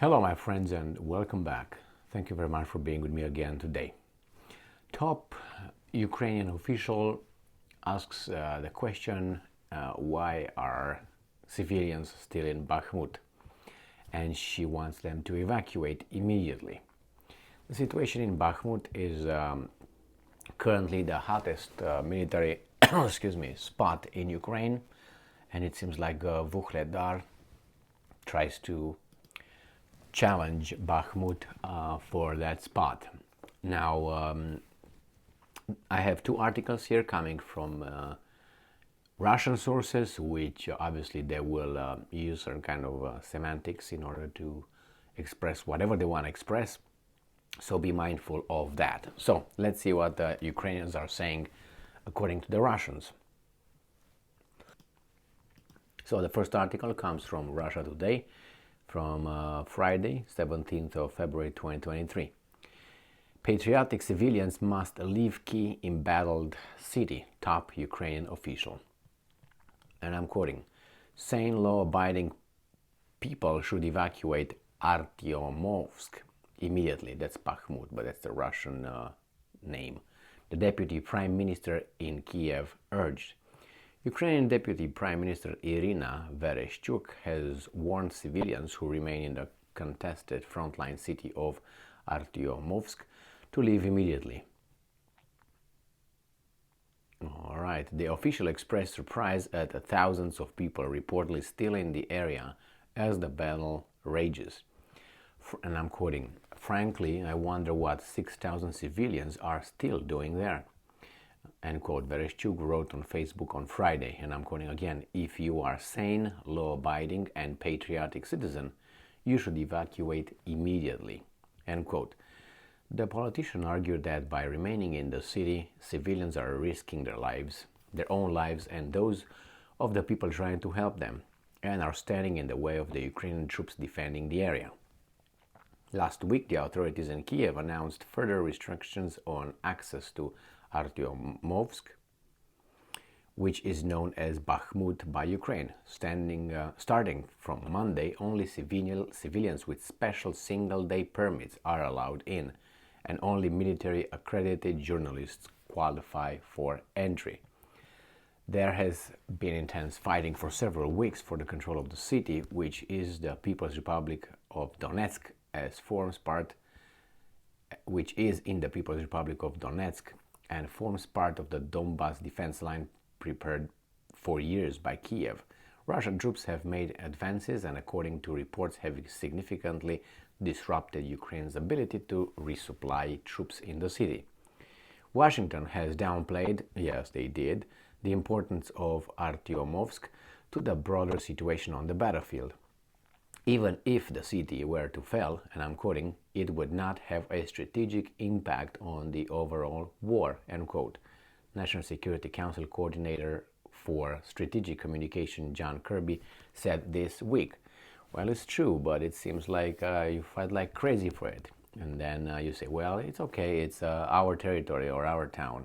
Hello, my friends, and welcome back. Thank you very much for being with me again today. Top Ukrainian official asks the question, why are civilians still in Bakhmut? And she wants them to evacuate immediately. The situation in Bakhmut is currently the hottest military spot in Ukraine, and it seems like Vuhledar tries to challenge Bakhmut for that spot. Now, I have two articles here coming from Russian sources, which obviously they will use some kind of semantics in order to express whatever they want to express. So be mindful of that. So let's see what the Ukrainians are saying according to the Russians. So the first article comes from Russia Today, from Friday, 17th of February 2023. Patriotic civilians must leave key embattled city, top Ukrainian official. And I'm quoting, sane law-abiding people should evacuate Artyomovsk immediately. That's Bakhmut, but that's the Russian name. The deputy prime minister in Kiev urged. Ukrainian Deputy Prime Minister Irina Vereshchuk has warned civilians who remain in the contested frontline city of Artyomovsk to leave immediately. All right, the official expressed surprise at thousands of people reportedly still in the area as the battle rages. And I'm quoting, frankly, I wonder what 6,000 civilians are still doing there. End quote. Vereshchuk wrote on Facebook on Friday, and I'm quoting again, if you are sane, law-abiding, and patriotic citizen, you should evacuate immediately. End quote. The politician argued that by remaining in the city, civilians are risking their lives, their own lives, and those of the people trying to help them, and are standing in the way of the Ukrainian troops defending the area. Last week, the authorities in Kiev announced further restrictions on access to Artyomovsk, which is known as Bakhmut by Ukraine. Starting from Monday, only civilians with special single-day permits are allowed in, and only military-accredited journalists qualify for entry. There has been intense fighting for several weeks for the control of the city, which is the People's Republic of Donetsk, which is in the People's Republic of Donetsk, and forms part of the Donbas defense line prepared for years by Kiev. Russian troops have made advances and, according to reports, have significantly disrupted Ukraine's ability to resupply troops in the city. Washington has downplayed, yes they did, the importance of Artyomovsk to the broader situation on the battlefield. Even if the city were to fall, and I'm quoting, it would not have a strategic impact on the overall war, end quote. National Security Council Coordinator for Strategic Communication John Kirby said this week. Well, it's true, but it seems like you fight like crazy for it. And then you say, well, it's okay, it's our territory or our town.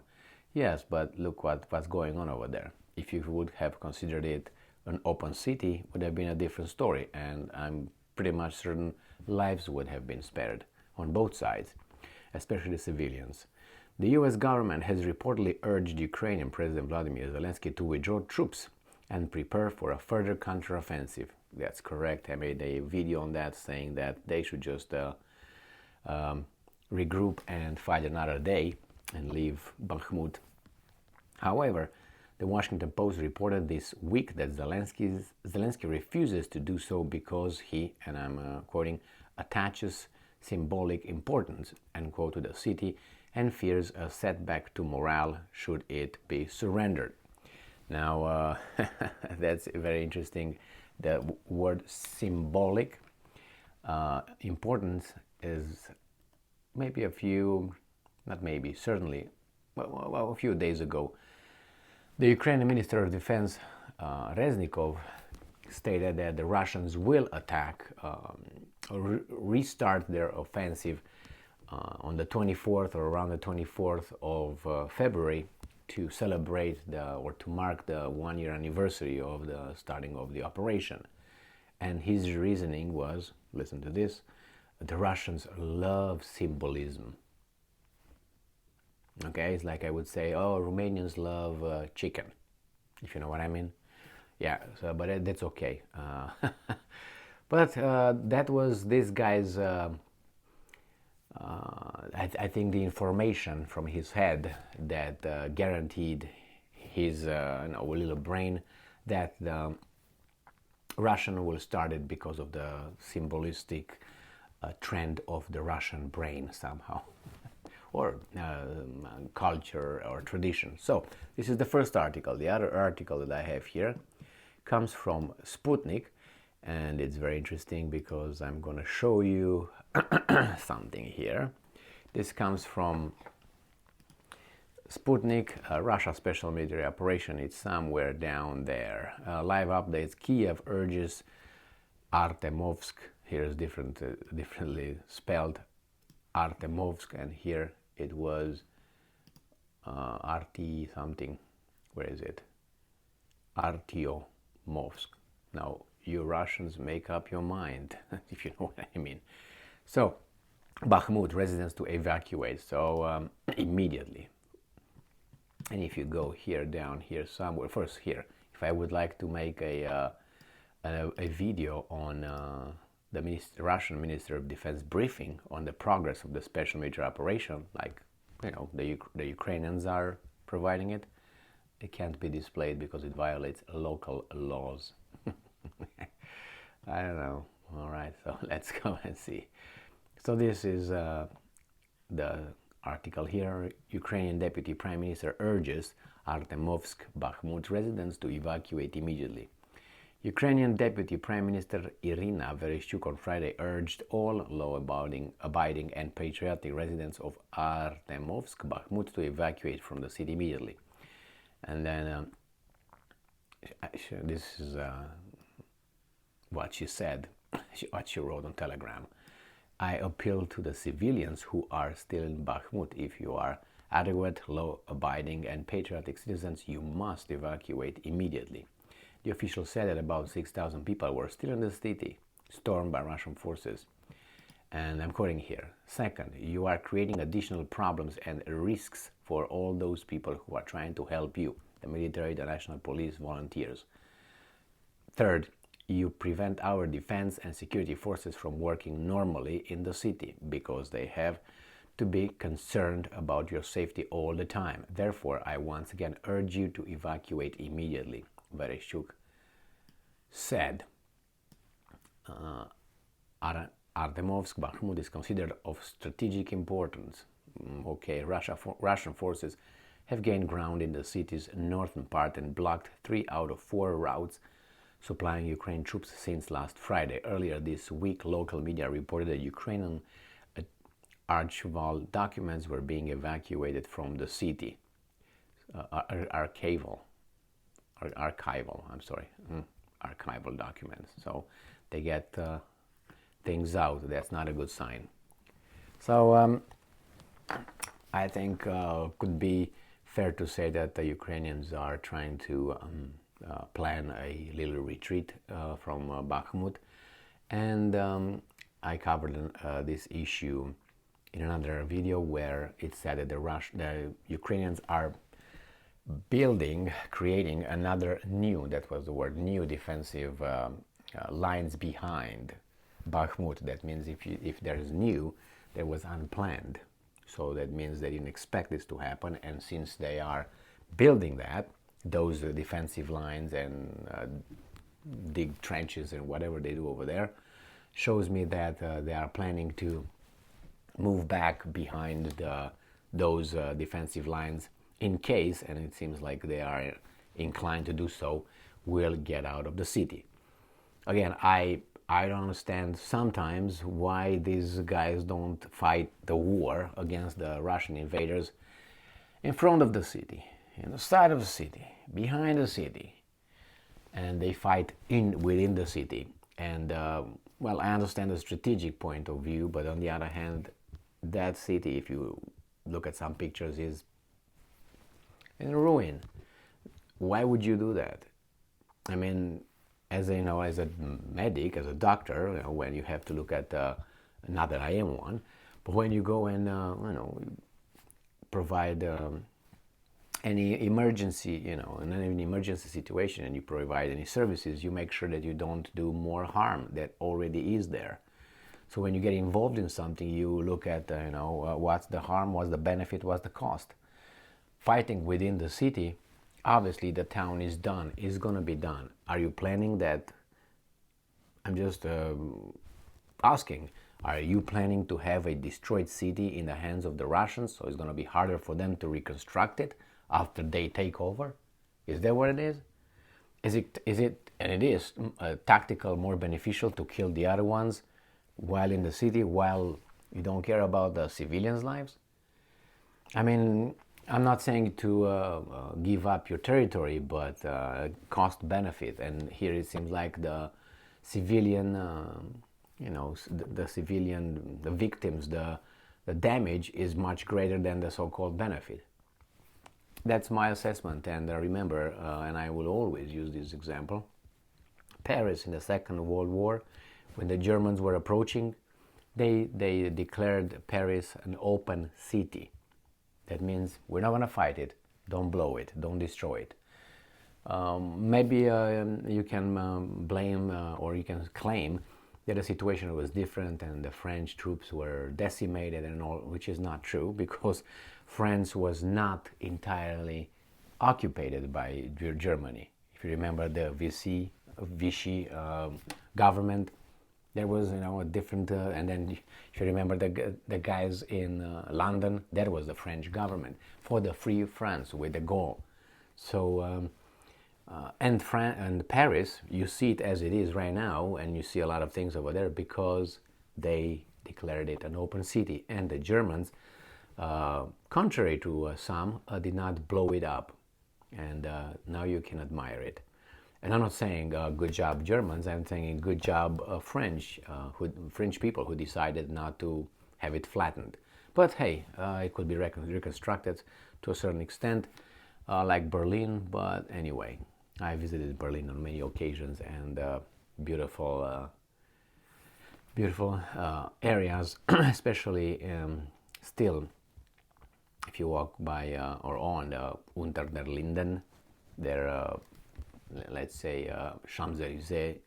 Yes, but look what's going on over there. If you would have considered it an open city, would have been a different story, and I'm pretty much certain lives would have been spared on both sides, especially civilians. The US government has reportedly urged Ukrainian President Vladimir Zelensky to withdraw troops and prepare for a further counteroffensive. That's correct. I made a video on that saying that they should just regroup and fight another day and leave Bakhmut. However, the Washington Post reported this week that Zelensky refuses to do so because he, and I'm quoting, attaches symbolic importance, end quote, to the city and fears a setback to morale should it be surrendered. Now, that's very interesting. The word symbolic importance is certainly, a few days ago, the Ukrainian Minister of Defense, Reznikov, stated that the Russians will attack or restart their offensive on the 24th or around the 24th of February to celebrate or to mark the one-year anniversary of the starting of the operation. And his reasoning was, listen to this, the Russians love symbolism. Okay, it's like I would say, oh, Romanians love chicken, if you know what I mean. Yeah, so, but that's okay. But that was this guy's, I think, the information from his head that guaranteed his little brain that the Russian will start it because of the symbolistic trend of the Russian brain somehow, or culture or tradition. So this is the first article. The other article that I have here comes from Sputnik, and it's very interesting because I'm going to show you something here. This comes from Sputnik, Russia special military operation. It's somewhere down there. Live updates. Kiev urges Artemovsk. Here's differently spelled Artemovsk, and here it was RT something. Where is it? Artyomovsk. Now, you Russians make up your mind, if you know what I mean. So, Bakhmut, residents to evacuate. So, immediately. And if you go here, down here somewhere, first here, if I would like to make a video on the Russian Minister of Defense briefing on the progress of the special military operation, like, you know, the Ukrainians are providing it, it can't be displayed because it violates local laws. I don't know. All right, so let's go and see. So this is the article here. Ukrainian Deputy Prime Minister urges Artemovsk Bakhmut residents to evacuate immediately. Ukrainian Deputy Prime Minister Irina Vereshchuk on Friday urged all law-abiding and patriotic residents of Artemovsk Bakhmut to evacuate from the city immediately. And then this is what she said, what she wrote on Telegram. I appeal to the civilians who are still in Bakhmut. If you are adequate, law-abiding and patriotic citizens, you must evacuate immediately. The official said that about 6,000 people were still in the city, stormed by Russian forces. And I'm quoting here. Second, you are creating additional problems and risks for all those people who are trying to help you, the military, the national police, volunteers. Third, you prevent our defense and security forces from working normally in the city because they have to be concerned about your safety all the time. Therefore, I once again urge you to evacuate immediately, Vereshchuk said. Artemovsk Bakhmut is considered of strategic importance. Okay, Russian forces have gained ground in the city's northern part and blocked 3 out of 4 routes supplying Ukraine troops since last Friday. Earlier this week, local media reported that Ukrainian archival documents were being evacuated from the city. Archival documents. So they get things out. That's not a good sign. So I think could be fair to say that the Ukrainians are trying to plan a little retreat from Bakhmut, and I covered this issue in another video where it said that the Ukrainians are creating another new, that was the word, new defensive lines behind Bakhmut. That means if there's new, there was unplanned. So that means they didn't expect this to happen, and since they are building those defensive lines and dig trenches and whatever they do over there, shows me that they are planning to move back behind those defensive lines in case, and it seems like they are inclined to do so, will get out of the city. Again, I don't understand sometimes why these guys don't fight the war against the Russian invaders in front of the city, in the side of the city, behind the city, and they fight within the city. And well, I understand the strategic point of view, but on the other hand, that city, if you look at some pictures, is in ruin. Why would you do that? I mean, as a, as a medic, as a doctor, when you have to look at, not that I am one, but when you go and provide any emergency, in an emergency situation, and you provide any services, you make sure that you don't do more harm that already is there. So when you get involved in something, you look at, what's the harm, what's the benefit, what's the cost. Fighting within the city, obviously the town is done, is going to be done. Are you planning that? I'm just asking, are you planning to have a destroyed city in the hands of the Russians, so it's going to be harder for them to reconstruct it after they take over? Is that what it is? Is it, and it is, tactical, more beneficial to kill the other ones while in the city, while you don't care about the civilians' lives? I mean, I'm not saying to give up your territory, but cost benefit. And here it seems like the civilian, the civilian, the victims, the damage is much greater than the so-called benefit. That's my assessment. And remember, and I will always use this example, Paris in the Second World War, when the Germans were approaching, they declared Paris an open city. That means we're not going to fight it, don't blow it, don't destroy it. Maybe you can blame or you can claim that the situation was different and the French troops were decimated and all, which is not true, because France was not entirely occupied by Germany. If you remember the Vichy government, there was, a different, and then if you remember the guys in London, that was the French government for the Free France with the goal. So, and Paris, you see it as it is right now, and you see a lot of things over there because they declared it an open city, and the Germans, contrary to some, did not blow it up, and now you can admire it. And I'm not saying good job Germans, I'm saying good job French people who decided not to have it flattened. But hey, it could be reconstructed to a certain extent, like Berlin. But anyway, I visited Berlin on many occasions, and beautiful areas, especially still, if you walk by or on Unter der Linden, there. Let's say Champs-Élysées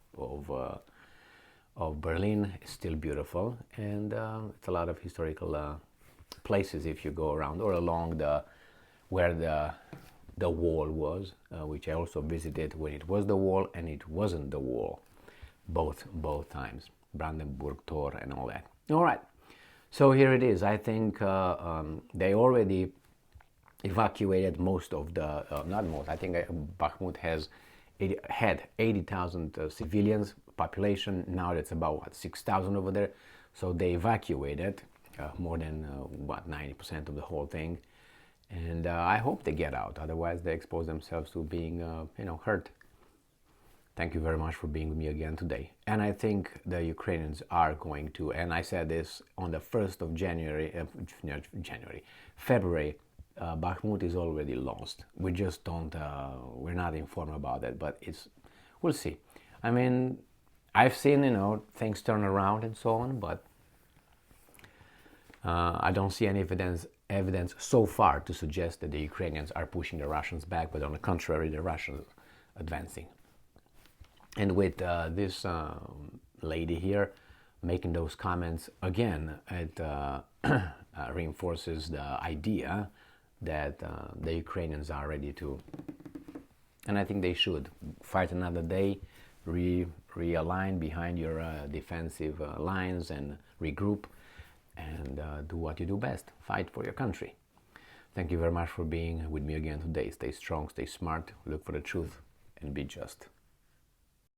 of Berlin is still beautiful, and it's a lot of historical places if you go around or along where the wall was, which I also visited when it was the wall and it wasn't the wall, both times, Brandenburg Tor and all that. All right, so here it is. I think they already evacuated most of the, not most, I think Bakhmut had 80,000 civilians population. Now it's about 6,000 over there. So they evacuated more than 90% of the whole thing. And I hope they get out. Otherwise, they expose themselves to being hurt. Thank you very much for being with me again today. And I think the Ukrainians are going to, and I said this on the 1st of February, Bakhmut is already lost. We just don't, we're not informed about that, but we'll see. I mean, I've seen, things turn around and so on, but I don't see any evidence so far to suggest that the Ukrainians are pushing the Russians back, but on the contrary, the Russians advancing. And with this lady here making those comments, again, it reinforces the idea that the Ukrainians are ready to, and I think they should, fight another day, realign behind your defensive lines and regroup, and do what you do best, fight for your country. Thank you very much for being with me again today. Stay strong, stay smart, look for the truth, and be just.